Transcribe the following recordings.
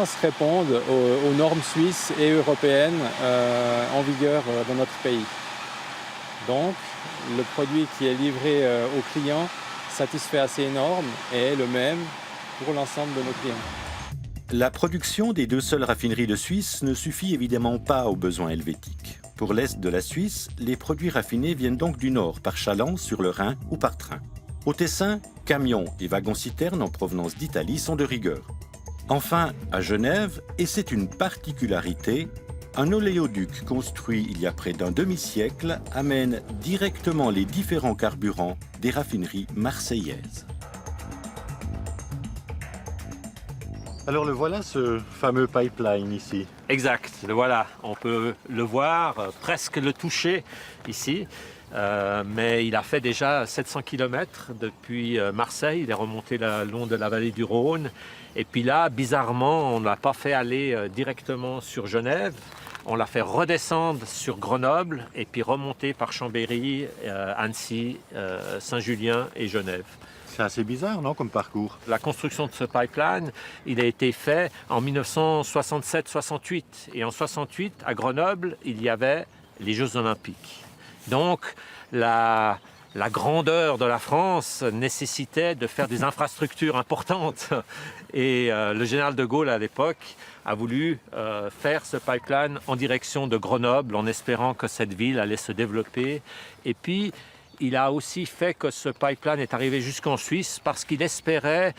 exigences répondent aux normes suisses et européennes en vigueur dans notre pays. Donc, le produit qui est livré aux clients satisfait à ces normes et est le même pour l'ensemble de nos clients. La production des deux seules raffineries de Suisse ne suffit évidemment pas aux besoins helvétiques. Pour l'est de la Suisse, les produits raffinés viennent donc du nord, par chaland, sur le Rhin ou par train. Au Tessin, camions et wagons-citernes en provenance d'Italie sont de rigueur. Enfin, à Genève, et c'est une particularité, un oléoduc construit il y a près d'un demi-siècle amène directement les différents carburants des raffineries marseillaises. Alors le voilà, ce fameux pipeline ici. Exact, le voilà. On peut le voir, presque le toucher ici. Mais il a fait déjà 700 km depuis Marseille. Il est remonté le long de la vallée du Rhône. Et puis là, bizarrement, on ne l'a pas fait aller directement sur Genève. On l'a fait redescendre sur Grenoble et puis remonter par Chambéry, Annecy, Saint-Julien et Genève. C'est assez bizarre, non, comme parcours? La construction de ce pipeline, il a été fait en 1967-68. Et en 68, à Grenoble, il y avait les Jeux Olympiques. Donc, la grandeur de la France nécessitait de faire des infrastructures importantes. Et le général de Gaulle, à l'époque, a voulu faire ce pipeline en direction de Grenoble, en espérant que cette ville allait se développer. Et puis, il a aussi fait que ce pipeline est arrivé jusqu'en Suisse parce qu'il espérait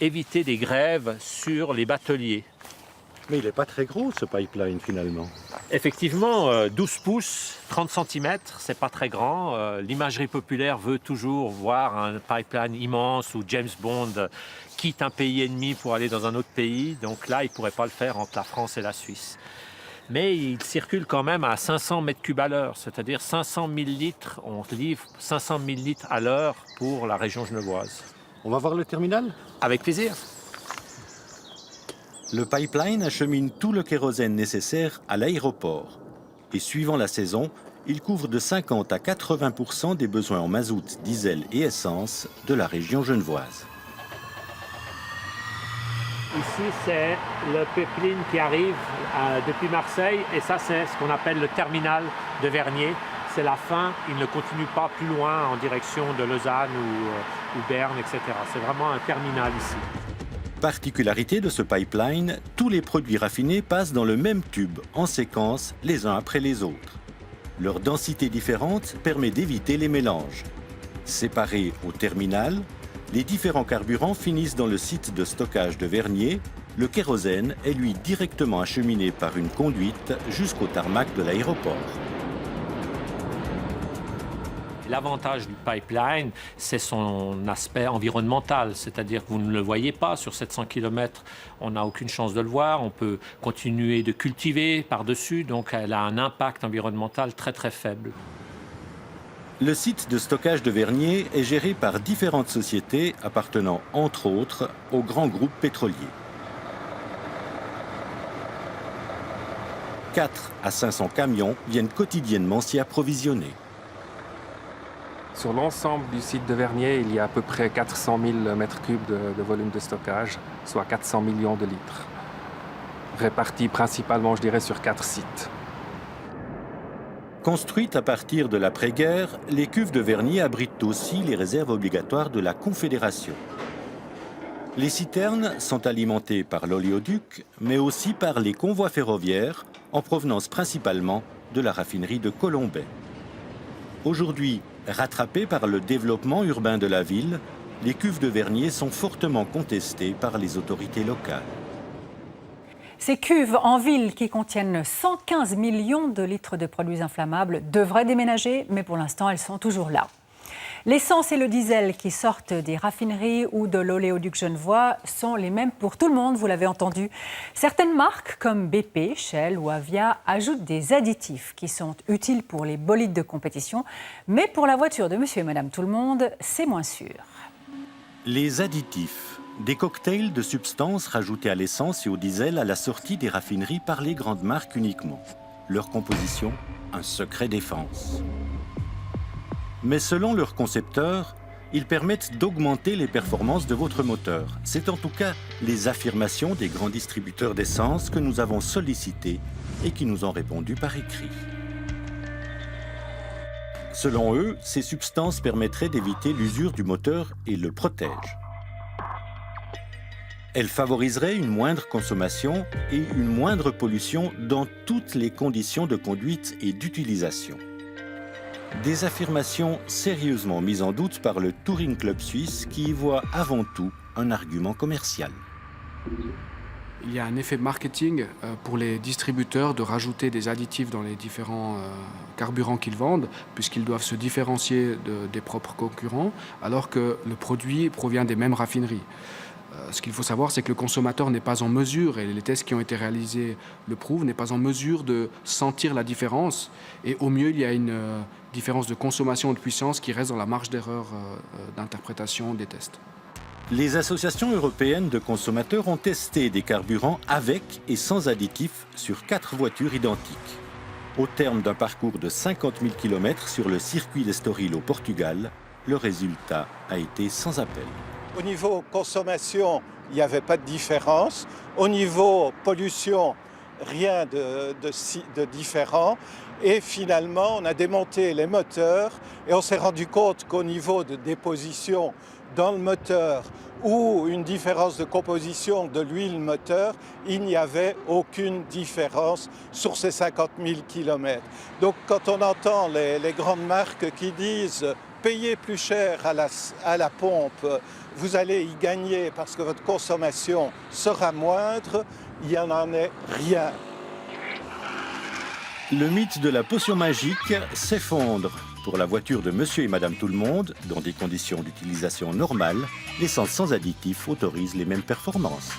éviter des grèves sur les bateliers. Mais il n'est pas très gros, ce pipeline, finalement. Effectivement, 12 pouces, 30 cm, c'est pas très grand. L'imagerie populaire veut toujours voir un pipeline immense où James Bond quitte un pays ennemi pour aller dans un autre pays. Donc là, il ne pourrait pas le faire entre la France et la Suisse. Mais il circule quand même à 500 mètres cubes à l'heure, c'est-à-dire 500 000 litres. On livre 500 000 litres à l'heure pour la région genevoise. On va voir le terminal? Avec plaisir. Le pipeline achemine tout le kérosène nécessaire à l'aéroport. Et suivant la saison, il couvre de 50 à 80% des besoins en mazout, diesel et essence de la région genevoise. Ici, c'est le pipeline qui arrive depuis Marseille. Et ça, c'est ce qu'on appelle le terminal de Vernier. C'est la fin. Il ne continue pas plus loin en direction de Lausanne ou Berne, etc. C'est vraiment un terminal ici. Particularité de ce pipeline, tous les produits raffinés passent dans le même tube, en séquence, les uns après les autres. Leur densité différente permet d'éviter les mélanges. Séparés au terminal, les différents carburants finissent dans le site de stockage de Vernier. Le kérosène est lui directement acheminé par une conduite jusqu'au tarmac de l'aéroport. L'avantage du pipeline, c'est son aspect environnemental, c'est-à-dire que vous ne le voyez pas sur 700 km, on n'a aucune chance de le voir, on peut continuer de cultiver par-dessus, donc elle a un impact environnemental très très faible. Le site de stockage de Vernier est géré par différentes sociétés appartenant, entre autres, aux grands groupes pétroliers. 4 à 500 camions viennent quotidiennement s'y approvisionner. Sur l'ensemble du site de Vernier, il y a à peu près 400 000 mètres cubes de volume de stockage, soit 400 millions de litres, répartis principalement, je dirais, sur 4 sites. Construites à partir de l'après-guerre, les cuves de Vernier abritent aussi les réserves obligatoires de la Confédération. Les citernes sont alimentées par l'oléoduc, mais aussi par les convois ferroviaires, en provenance principalement de la raffinerie de Colombey. Aujourd'hui, rattrapées par le développement urbain de la ville, les cuves de Vernier sont fortement contestées par les autorités locales. Ces cuves en ville qui contiennent 115 millions de litres de produits inflammables devraient déménager, mais pour l'instant, elles sont toujours là. L'essence et le diesel qui sortent des raffineries ou de l'oléoduc genevois sont les mêmes pour tout le monde, vous l'avez entendu. Certaines marques comme BP, Shell ou Avia ajoutent des additifs qui sont utiles pour les bolides de compétition, mais pour la voiture de monsieur et madame tout le monde, c'est moins sûr. Les additifs, des cocktails de substances rajoutées à l'essence et au diesel à la sortie des raffineries par les grandes marques uniquement. Leur composition, un secret défense. Mais selon leurs concepteurs, ils permettent d'augmenter les performances de votre moteur. C'est en tout cas les affirmations des grands distributeurs d'essence que nous avons sollicités et qui nous ont répondu par écrit. Selon eux, ces substances permettraient d'éviter l'usure du moteur et le protègent. Elles favoriseraient une moindre consommation et une moindre pollution dans toutes les conditions de conduite et d'utilisation. Des affirmations sérieusement mises en doute par le Touring Club suisse qui y voit avant tout un argument commercial. Il y a un effet marketing pour les distributeurs de rajouter des additifs dans les différents carburants qu'ils vendent, puisqu'ils doivent se différencier des propres concurrents, alors que le produit provient des mêmes raffineries. Ce qu'il faut savoir, c'est que le consommateur n'est pas en mesure, et les tests qui ont été réalisés le prouvent, n'est pas en mesure de sentir la différence. Et au mieux, il y a une différence de consommation de puissance qui reste dans la marge d'erreur d'interprétation des tests. Les associations européennes de consommateurs ont testé des carburants avec et sans additifs sur 4 voitures identiques. Au terme d'un parcours de 50 000 km sur le circuit d'Estoril au Portugal, le résultat a été sans appel. Au niveau consommation, il n'y avait pas de différence. Au niveau pollution, rien de différent. Et finalement, on a démonté les moteurs et on s'est rendu compte qu'au niveau de déposition dans le moteur ou une différence de composition de l'huile moteur, il n'y avait aucune différence sur ces 50 000 km. Donc quand on entend les grandes marques qui disent « payez plus cher à la pompe », vous allez y gagner parce que votre consommation sera moindre, il n'y en est rien. Le mythe de la potion magique s'effondre. Pour la voiture de Monsieur et Madame Tout-le-Monde, dans des conditions d'utilisation normales, l'essence sans additif autorise les mêmes performances.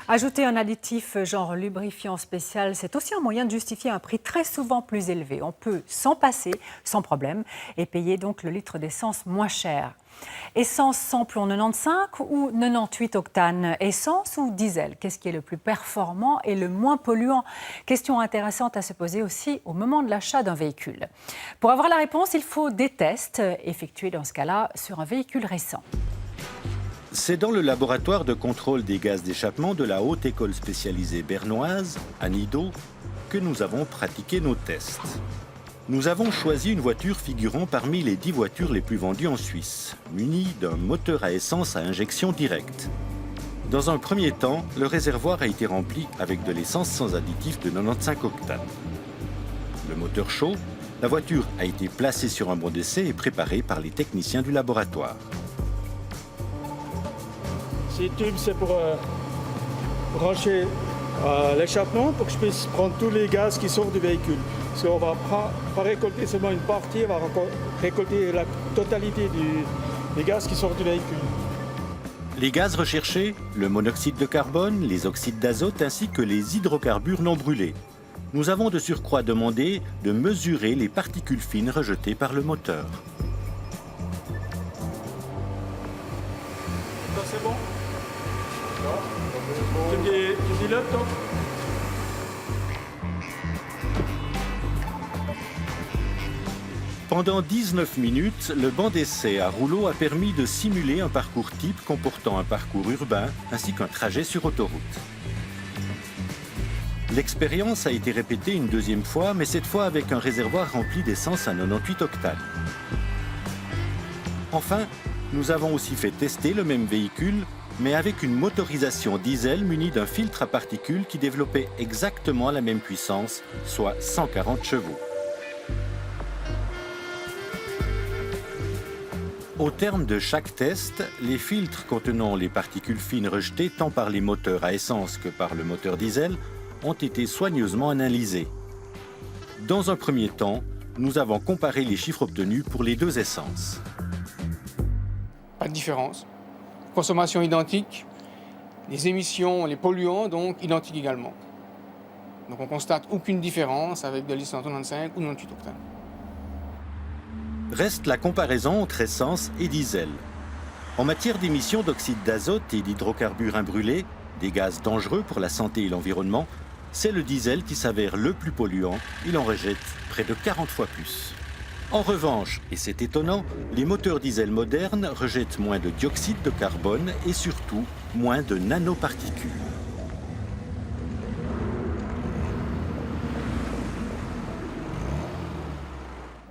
Ajouter un additif genre lubrifiant spécial, c'est aussi un moyen de justifier un prix très souvent plus élevé. On peut s'en passer sans problème et payer donc le litre d'essence moins cher. Essence sans plomb 95 ou 98 octanes? Essence ou diesel? Qu'est-ce qui est le plus performant et le moins polluant? Question intéressante à se poser aussi au moment de l'achat d'un véhicule. Pour avoir la réponse, il faut des tests effectués dans ce cas-là sur un véhicule récent. C'est dans le laboratoire de contrôle des gaz d'échappement de la Haute École spécialisée bernoise, à Nidau, que nous avons pratiqué nos tests. Nous avons choisi une voiture figurant parmi les 10 voitures les plus vendues en Suisse, munie d'un moteur à essence à injection directe. Dans un premier temps, le réservoir a été rempli avec de l'essence sans additif de 95 octanes. Le moteur chaud, la voiture a été placée sur un banc d'essai et préparée par les techniciens du laboratoire. Ces tubes, c'est pour brancher l'échappement pour que je puisse prendre tous les gaz qui sortent du véhicule. Parce qu'on ne va pas récolter seulement une partie, on va récolter la totalité des gaz qui sortent du véhicule. Les gaz recherchés, le monoxyde de carbone, les oxydes d'azote ainsi que les hydrocarbures non brûlés. Nous avons de surcroît demandé de mesurer les particules fines rejetées par le moteur. Ça c'est bon? Tu me dis l'heure, toi? Pendant 19 minutes, le banc d'essai à rouleau a permis de simuler un parcours type comportant un parcours urbain ainsi qu'un trajet sur autoroute. L'expérience a été répétée une deuxième fois, mais cette fois avec un réservoir rempli d'essence à 98 octanes. Enfin, nous avons aussi fait tester le même véhicule, mais avec une motorisation diesel munie d'un filtre à particules qui développait exactement la même puissance, soit 140 chevaux. Au terme de chaque test, les filtres contenant les particules fines rejetées tant par les moteurs à essence que par le moteur diesel ont été soigneusement analysés. Dans un premier temps, nous avons comparé les chiffres obtenus pour les deux essences. Pas de différence. Consommation identique, les émissions, les polluants donc identiques également. Donc on constate aucune différence avec de l'essence 95 ou 98 octanes. Reste la comparaison entre essence et diesel. En matière d'émissions d'oxyde d'azote et d'hydrocarbures imbrûlés, des gaz dangereux pour la santé et l'environnement, c'est le diesel qui s'avère le plus polluant. Il en rejette près de 40 fois plus. En revanche, et c'est étonnant, les moteurs diesel modernes rejettent moins de dioxyde de carbone et surtout moins de nanoparticules.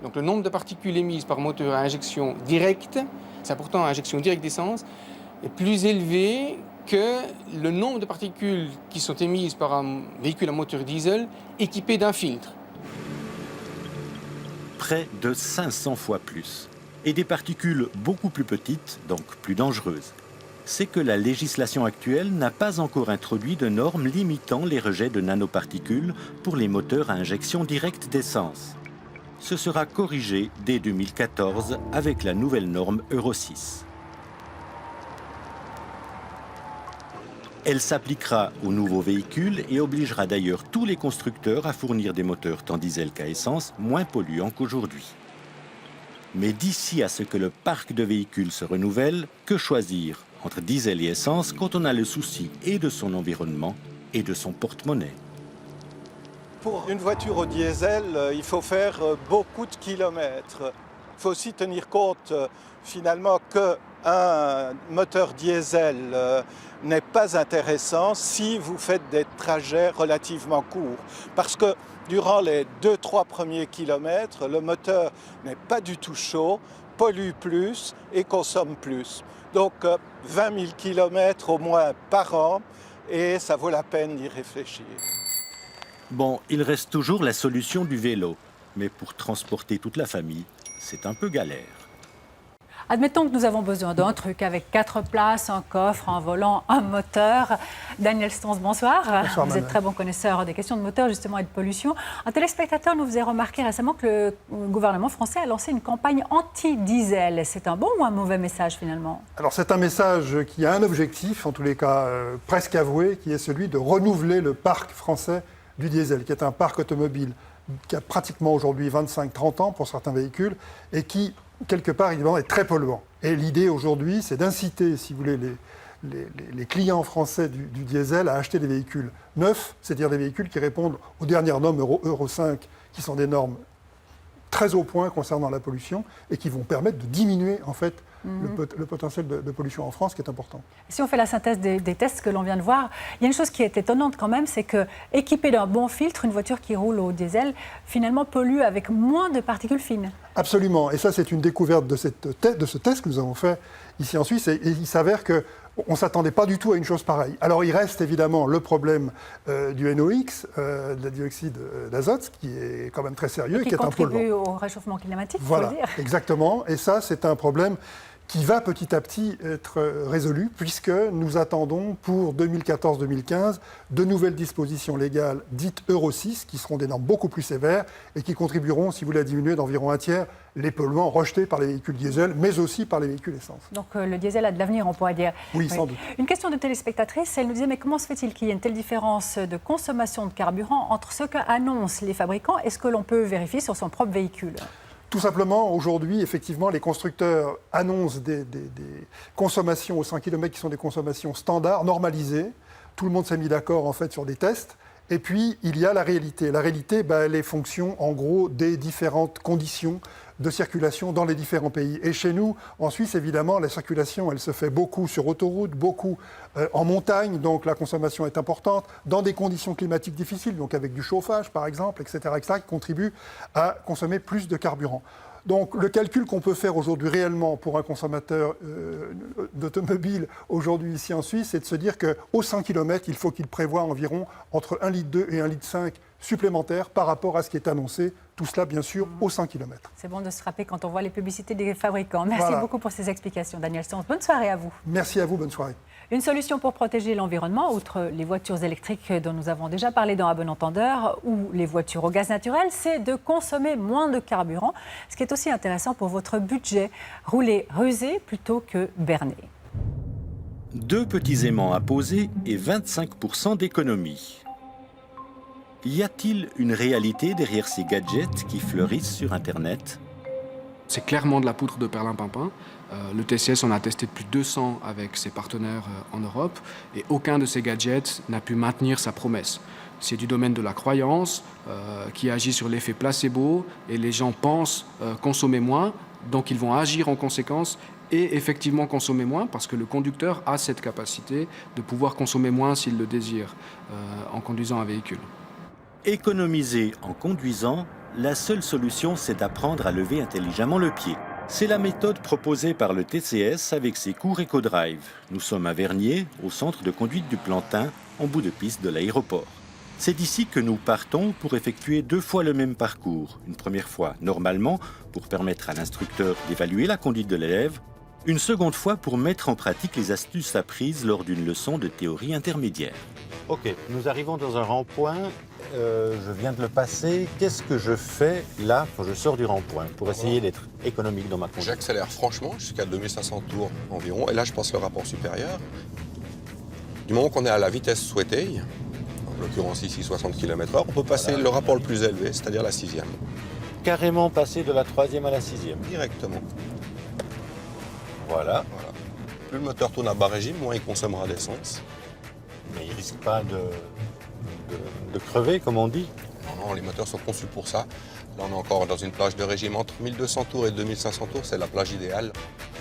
Donc le nombre de particules émises par moteur à injection directe, c'est important à injection directe d'essence, est plus élevé que le nombre de particules qui sont émises par un véhicule à moteur diesel équipé d'un filtre. Près de 500 fois plus. Et des particules beaucoup plus petites, donc plus dangereuses. C'est que la législation actuelle n'a pas encore introduit de normes limitant les rejets de nanoparticules pour les moteurs à injection directe d'essence. Ce sera corrigé dès 2014 avec la nouvelle norme Euro 6. Elle s'appliquera aux nouveaux véhicules et obligera d'ailleurs tous les constructeurs à fournir des moteurs tant diesel qu'à essence moins polluants qu'aujourd'hui. Mais d'ici à ce que le parc de véhicules se renouvelle, que choisir entre diesel et essence quand on a le souci et de son environnement et de son porte-monnaie? Pour une voiture au diesel, il faut faire beaucoup de kilomètres. Il faut aussi tenir compte finalement qu'un moteur diesel n'est pas intéressant si vous faites des trajets relativement courts. Parce que durant les 2-3 premiers kilomètres, le moteur n'est pas du tout chaud, pollue plus et consomme plus. Donc 20 000 kilomètres au moins par an et ça vaut la peine d'y réfléchir. Bon, il reste toujours la solution du vélo. Mais pour transporter toute la famille, c'est un peu galère. Admettons que nous avons besoin d'un truc avec 4 places, un coffre, un volant, un moteur. Daniel Stons, bonsoir. Bonsoir, vous êtes très bon connaisseur des questions de moteur justement et de pollution. Un téléspectateur nous faisait remarquer récemment que le gouvernement français a lancé une campagne anti-diesel. C'est un bon ou un mauvais message finalement? Alors c'est un message qui a un objectif, en tous les cas presque avoué, qui est celui de renouveler le parc français du diesel, qui est un parc automobile qui a pratiquement aujourd'hui 25-30 ans pour certains véhicules et qui, quelque part, évidemment, est très polluant. Et l'idée aujourd'hui, c'est d'inciter, si vous voulez, les clients français du diesel à acheter des véhicules neufs, c'est-à-dire des véhicules qui répondent aux dernières normes Euro 5, qui sont des normes très au point concernant la pollution et qui vont permettre de diminuer, en fait, le potentiel de pollution en France, qui est important. Si on fait la synthèse des tests que l'on vient de voir, il y a une chose qui est étonnante quand même, c'est qu'équipée d'un bon filtre, une voiture qui roule au diesel, finalement pollue avec moins de particules fines. Absolument. Et ça, c'est une découverte de ce test que nous avons fait ici en Suisse. Et il s'avère qu'on ne s'attendait pas du tout à une chose pareille. Alors, il reste évidemment le problème du NOx, de dioxyde d'azote, qui est quand même très sérieux et qui est un polluant. Contribue au réchauffement climatique, voilà, faut le dire. Exactement. Et ça, c'est un problème qui va petit à petit être résolu, puisque nous attendons pour 2014-2015 de nouvelles dispositions légales dites Euro 6, qui seront des normes beaucoup plus sévères et qui contribueront, si vous voulez, à diminuer d'environ un tiers les polluants rejetés par les véhicules diesel, mais aussi par les véhicules essence. Donc le diesel a de l'avenir, on pourrait dire. Oui, sans doute. Une question de téléspectatrice, elle nous disait, mais comment se fait-il qu'il y ait une telle différence de consommation de carburant entre ce qu'annoncent les fabricants et ce que l'on peut vérifier sur son propre véhicule? Tout simplement, aujourd'hui, effectivement, les constructeurs annoncent des consommations au 100 km qui sont des consommations standards, normalisées. Tout le monde s'est mis d'accord, en fait, sur des tests. Et puis, il y a la réalité. La réalité, elle est fonction, en gros, des différentes conditions de circulation dans les différents pays. Et chez nous, en Suisse, évidemment, la circulation, elle se fait beaucoup sur autoroute, beaucoup en montagne, donc la consommation est importante, dans des conditions climatiques difficiles, donc avec du chauffage, par exemple, etc., qui contribuent à consommer plus de carburant. Donc le calcul qu'on peut faire aujourd'hui réellement pour un consommateur d'automobile aujourd'hui ici en Suisse, c'est de se dire qu'au 100 km, il faut qu'il prévoie environ entre 1,2 litre et 1,5 litre supplémentaires par rapport à ce qui est annoncé. Tout cela, bien sûr, au 100 km. C'est bon de se rappeler quand on voit les publicités des fabricants. Merci beaucoup pour ces explications, Daniel Stons. Bonne soirée à vous. Merci à vous, bonne soirée. Une solution pour protéger l'environnement, outre les voitures électriques dont nous avons déjà parlé dans À bon entendeur, ou les voitures au gaz naturel, c'est de consommer moins de carburant, ce qui est aussi intéressant pour votre budget. Rouler rusé plutôt que berné. 2 petits aimants à poser et 25% d'économie. Y a-t-il une réalité derrière ces gadgets qui fleurissent sur Internet ? C'est clairement de la poudre de perlimpinpin. Le TCS en a testé plus de 200 avec ses partenaires en Europe et aucun de ces gadgets n'a pu maintenir sa promesse. c'est du domaine de la croyance qui agit sur l'effet placebo et les gens pensent consommer moins, donc ils vont agir en conséquence et effectivement consommer moins parce que le conducteur a cette capacité de pouvoir consommer moins s'il le désire en conduisant un véhicule. Économiser en conduisant, la seule solution, c'est d'apprendre à lever intelligemment le pied. C'est la méthode proposée par le TCS avec ses cours EcoDrive. Nous sommes à Vernier, au centre de conduite du Plantin, en bout de piste de l'aéroport. C'est d'ici que nous partons pour effectuer 2 fois le même parcours. Une première fois, normalement, pour permettre à l'instructeur d'évaluer la conduite de l'élève. Une seconde fois pour mettre en pratique les astuces apprises lors d'une leçon de théorie intermédiaire. Ok, nous arrivons dans un rond-point. Je viens de le passer. Qu'est-ce que je fais là quand je sors du rond-point pour essayer d'être économique dans ma conduite? J'accélère franchement jusqu'à 2500 tours environ. Et là, je passe le rapport supérieur. Du moment qu'on est à la vitesse souhaitée, en l'occurrence ici 60 km/h, on peut passer le rapport le plus élevé, c'est-à-dire la 6e. Carrément passer de la 3e à la 6e. Directement. Voilà. Plus le moteur tourne à bas régime, moins il consommera d'essence. Mais il ne risque pas de crever, comme on dit. Non, les moteurs sont conçus pour ça. Là, on est encore dans une plage de régime entre 1200 tours et 2500 tours, c'est la plage idéale.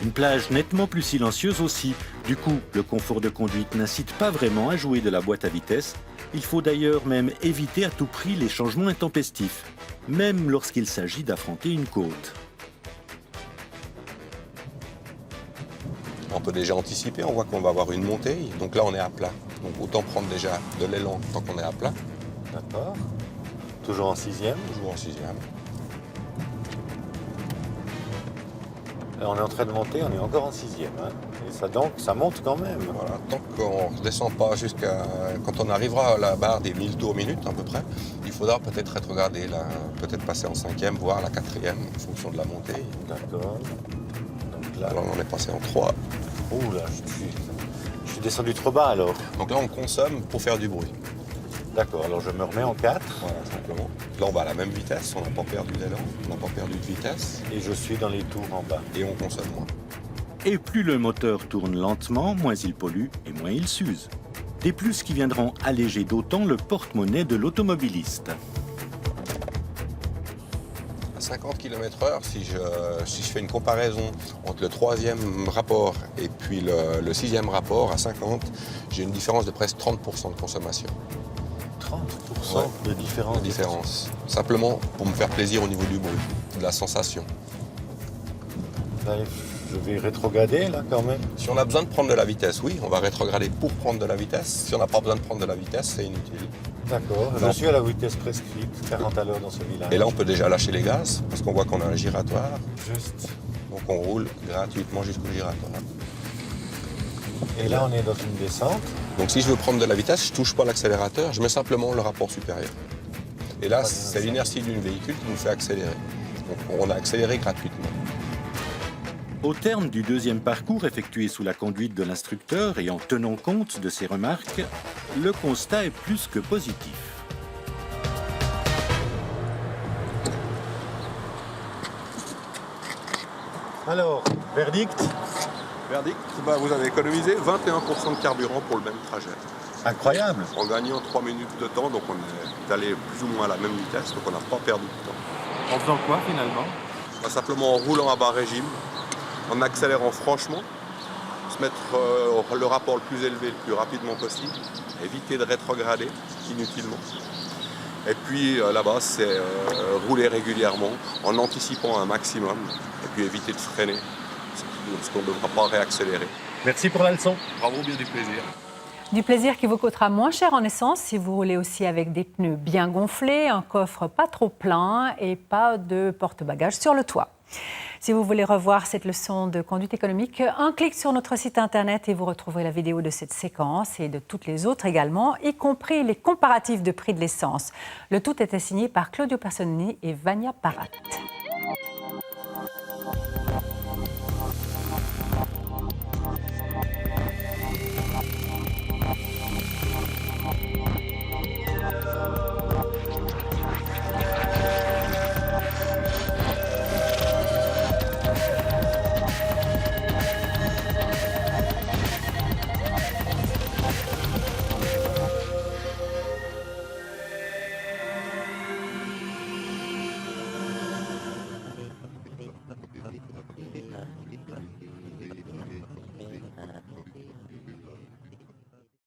Une plage nettement plus silencieuse aussi. Du coup, le confort de conduite n'incite pas vraiment à jouer de la boîte à vitesse. Il faut d'ailleurs même éviter à tout prix les changements intempestifs, même lorsqu'il s'agit d'affronter une côte. On peut déjà anticiper, on voit qu'on va avoir une montée, donc là on est à plat. Donc autant prendre déjà de l'élan tant qu'on est à plat. D'accord. Toujours en 6e? Toujours en 6e. On est en train de monter, on est encore en 6e. Hein. Et ça, donc, ça monte quand même. Voilà, tant qu'on ne redescend pas jusqu'à... Quand on arrivera à la barre des 1000 tours minute à peu près, il faudra peut-être rétrograder, là, peut-être passer en 5e, voire la 4e, en fonction de la montée. D'accord. Donc là, on est passé en 3. Oh là, je suis descendu trop bas alors. Donc là, on consomme pour faire du bruit. D'accord, alors je me remets en 4. Voilà, simplement. Là, on va à la même vitesse, on n'a pas perdu d'élan, on n'a pas perdu de vitesse. Et je suis dans les tours en bas. Et on consomme moins. Et plus le moteur tourne lentement, moins il pollue et moins il s'use. Des plus qui viendront alléger d'autant le porte-monnaie de l'automobiliste. À 50 km/h, si je fais une comparaison entre le 3e rapport et puis le 6e rapport à 50, j'ai une différence de presque 30% de consommation. 30% de différence. Simplement pour me faire plaisir au niveau du bruit, de la sensation. Je vais rétrograder là quand même. Si on a besoin de prendre de la vitesse, oui, on va rétrograder pour prendre de la vitesse. Si on n'a pas besoin de prendre de la vitesse, c'est inutile. D'accord, je suis à la vitesse prescrite, 40 à l'heure dans ce village. Et là, on peut déjà lâcher les gaz, parce qu'on voit qu'on a un giratoire. Juste. Donc on roule gratuitement jusqu'au giratoire. Et là, on est dans une descente. Donc si je veux prendre de la vitesse, je ne touche pas l'accélérateur, je mets simplement le rapport supérieur. Et là, c'est l'inertie d'une véhicule qui nous fait accélérer. Donc on a accéléré gratuitement. Au terme du 2e parcours effectué sous la conduite de l'instructeur et en tenant compte de ses remarques, le constat est plus que positif. Alors, verdict? Verdict, vous avez économisé 21% de carburant pour le même trajet. Incroyable. En gagnant 3 minutes de temps, donc on est allé plus ou moins à la même vitesse, donc on n'a pas perdu de temps. En faisant quoi finalement? Simplement en roulant à bas régime, en accélérant franchement, se mettre le rapport le plus élevé le plus rapidement possible, éviter de rétrograder inutilement. Et puis là-bas, c'est rouler régulièrement en anticipant un maximum et puis éviter de freiner, parce qu'on ne devra pas réaccélérer. Merci pour la leçon. Bravo, bien du plaisir. Du plaisir qui vous coûtera moins cher en essence si vous roulez aussi avec des pneus bien gonflés, un coffre pas trop plein et pas de porte-bagages sur le toit. Si vous voulez revoir cette leçon de conduite économique, un clic sur notre site internet et vous retrouverez la vidéo de cette séquence et de toutes les autres également, y compris les comparatifs de prix de l'essence. Le tout était signé par Claudio Personini et Vania Parat.